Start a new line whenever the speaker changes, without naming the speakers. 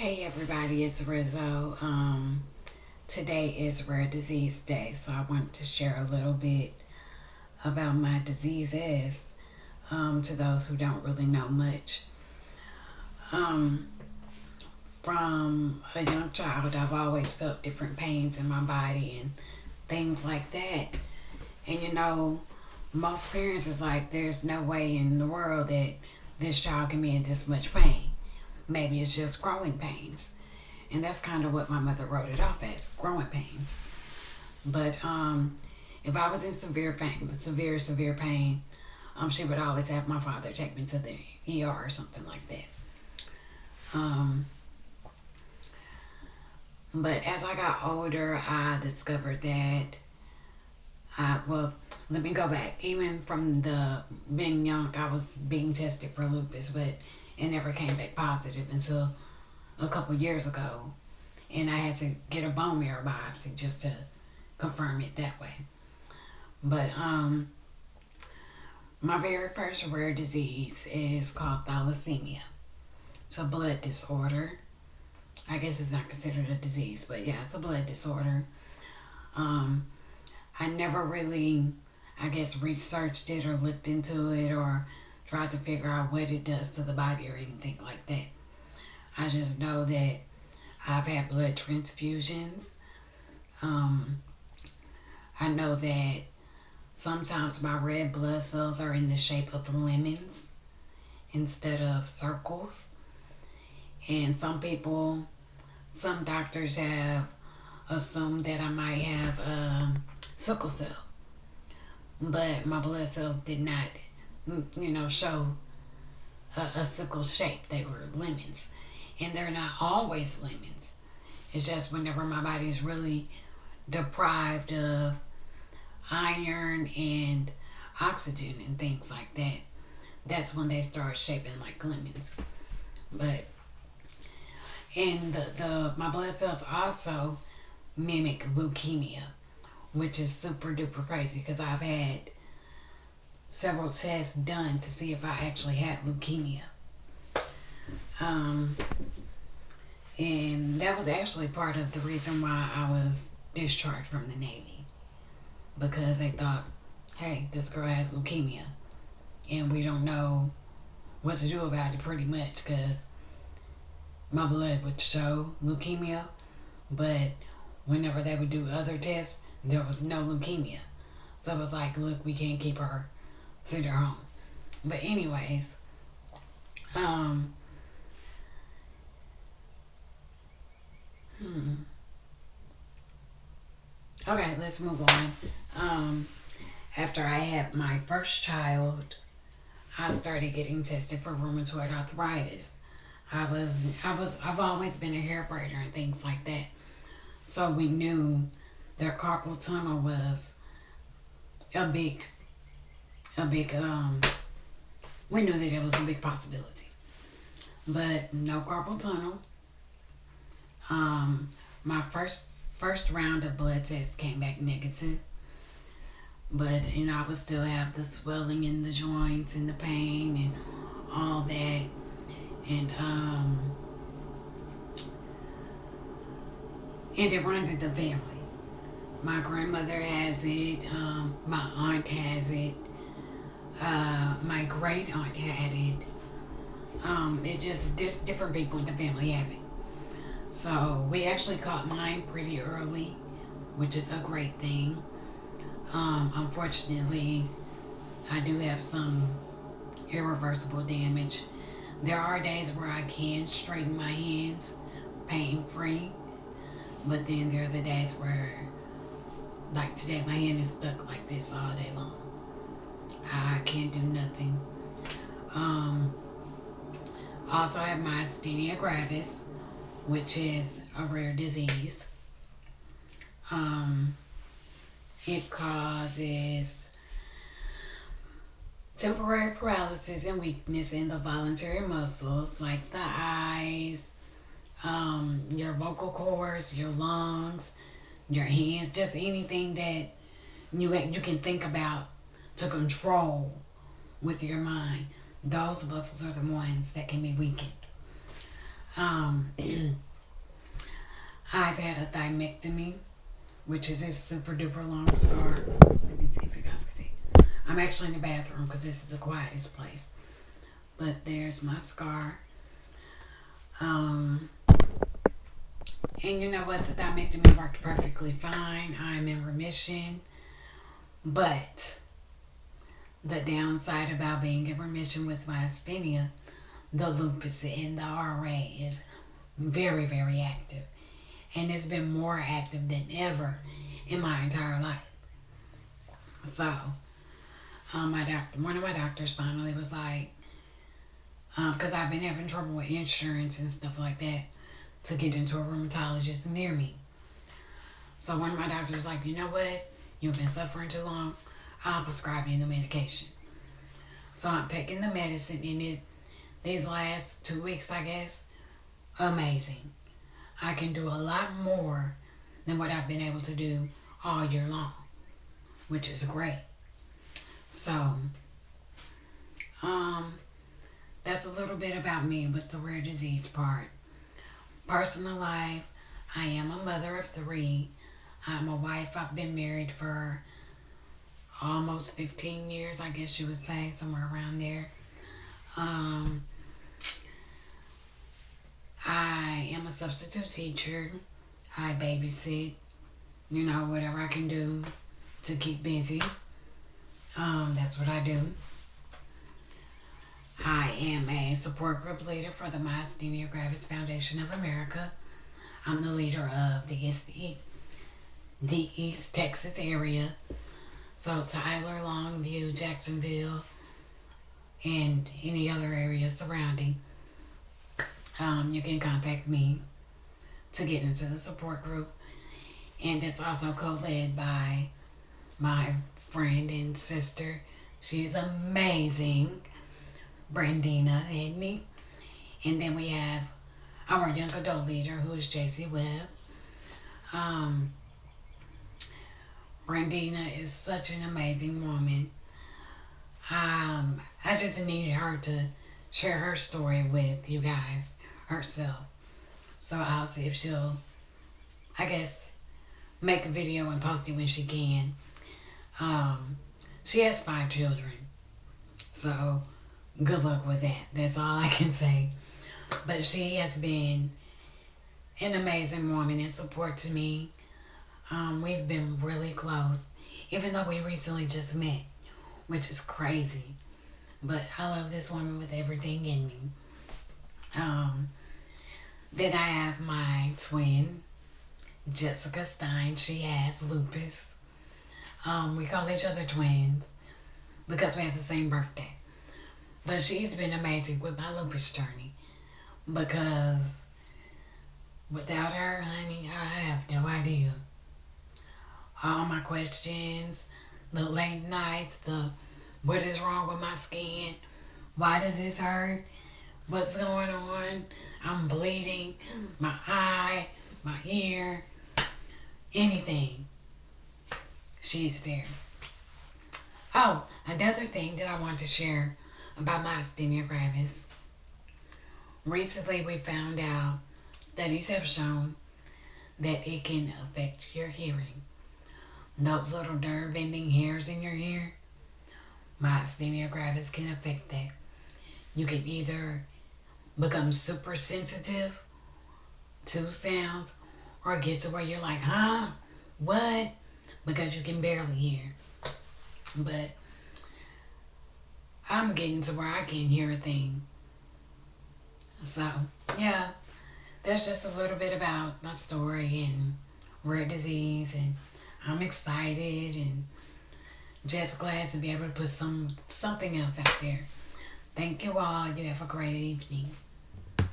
Hey everybody, it's Rizzo. Today is Rare Disease Day, so I want to share a little bit about my diseases to those who don't really know much. Um, from a young child, I've always felt different pains in my body and things like that. And most parents is like, there's no way in the world that this child can be in this much pain. Maybe it's just growing pains. And that's kind of what my mother wrote it off as, growing pains. But if I was in severe pain, she would always have my father take me to the ER or something like that. Um, but as I got older, I discovered that let me go back. Even from the being young, I was being tested for lupus, but it never came back positive until a couple years ago, and I had to get a bone marrow biopsy just to confirm it that way. But my very first rare disease is called thalassemia. It's a blood disorder. I guess it's not considered a disease, but yeah, it's a blood disorder. Um, I never really, I guess, researched it or looked into it or tried to figure out what it does to the body or anything like that. I just know that I've had blood transfusions. Um, I know that sometimes my red blood cells are in the shape of lemons instead of circles. And some doctors have assumed that I might have sickle cell. But my blood cells did not, show a sickle shape. They were lemons. And they're not always lemons. It's just whenever my body is really deprived of iron and oxygen and things like that, that's when they start shaping like lemons. But and the my blood cells also mimic leukemia, which is super duper crazy because I've had several tests done to see if I actually had leukemia. Um, and that was actually part of the reason why I was discharged from the Navy, because they thought, hey, this girl has leukemia and we don't know what to do about it pretty much because my blood would show leukemia, but whenever they would do other tests, there was no leukemia. So it was like, look, we can't keep her, send her home. But anyways, um, okay, let's move on. After I had my first child, I started getting tested for rheumatoid arthritis. I've always been a hair braider and things like that. So we knew their carpal tunnel was a big, we knew that it was a big possibility. But no carpal tunnel. My first round of blood tests came back negative. But, I would still have the swelling in the joints and the pain and all that. And it runs in the family. My grandmother has it. My aunt has it. My great aunt had it. Just different people in the family have it. So we actually caught mine pretty early, which is a great thing. Unfortunately, I do have some irreversible damage. There are days where I can straighten my hands pain free, but then there are the days where, like today, my hand is stuck like this all day long. I can't do nothing. Also, I have myasthenia gravis, which is a rare disease. It causes temporary paralysis and weakness in the voluntary muscles like the eyes, your vocal cords, your lungs, your hands, just anything that you can think about to control with your mind. Those muscles are the ones that can be weakened. Um, I've had a thymectomy, which is a super duper long scar. Let me see if you guys can see. I'm actually in the bathroom because this is the quietest place. But there's my scar. Um, and you know what? The thymectomy worked perfectly fine. I'm in remission. But the downside about being in remission with myasthenia, the lupus and the RA is very, very active. And it's been more active than ever in my entire life. So, one of my doctors finally was like, because I've been having trouble with insurance and stuff like that to get into a rheumatologist near me. So one of my doctors was like, you know what? You've been suffering too long. I'll prescribe you the medication. So I'm taking the medicine, and these last 2 weeks, I guess, amazing. I can do a lot more than what I've been able to do all year long, which is great. So, that's a little bit about me with the rare disease part. Personal life, I am a mother of 3. I'm a wife. I've been married for almost 15 years, I guess you would say, somewhere around there. I am a substitute teacher. I babysit, whatever I can do to keep busy. That's what I do. I am a support group leader for the Myasthenia Gravis Foundation of America. I'm the leader of the East Texas area. So Tyler, Longview, Jacksonville, and any other areas surrounding. You can contact me to get into the support group. And it's also co-led by my friend and sister. She's amazing, Brandina Edney. And then we have our young adult leader, who is JC Webb. Brandina is such an amazing woman. I just needed her to share her story with you guys herself. So I'll see if she'll, I guess, make a video and post it when she can. She has 5 children. So good luck with that. That's all I can say. But she has been an amazing woman and support to me. We've been really close, even though we recently just met, which is crazy. But I love this woman with everything in me. Then I have my twin, Jessica Stein. She has lupus. We call each other twins because we have the same birthday. But she's been amazing with my lupus journey because without her, honey, I have no idea. All my questions, the late nights, the what is wrong with my skin, why does this hurt, what's going on, I'm bleeding, my eye, my ear, anything. She's there. Oh, another thing that I want to share about myasthenia gravis. Recently we found out, studies have shown that it can affect your hearing. Those little nerve ending hairs in your ear, myasthenia gravis can affect that. You can either become super sensitive to sounds or get to where you're like, huh? What? Because you can barely hear. But I'm getting to where I can hear a thing. So, yeah, that's just a little bit about my story and rare disease, and I'm excited and just glad to be able to put something else out there. Thank you all. You have a great evening.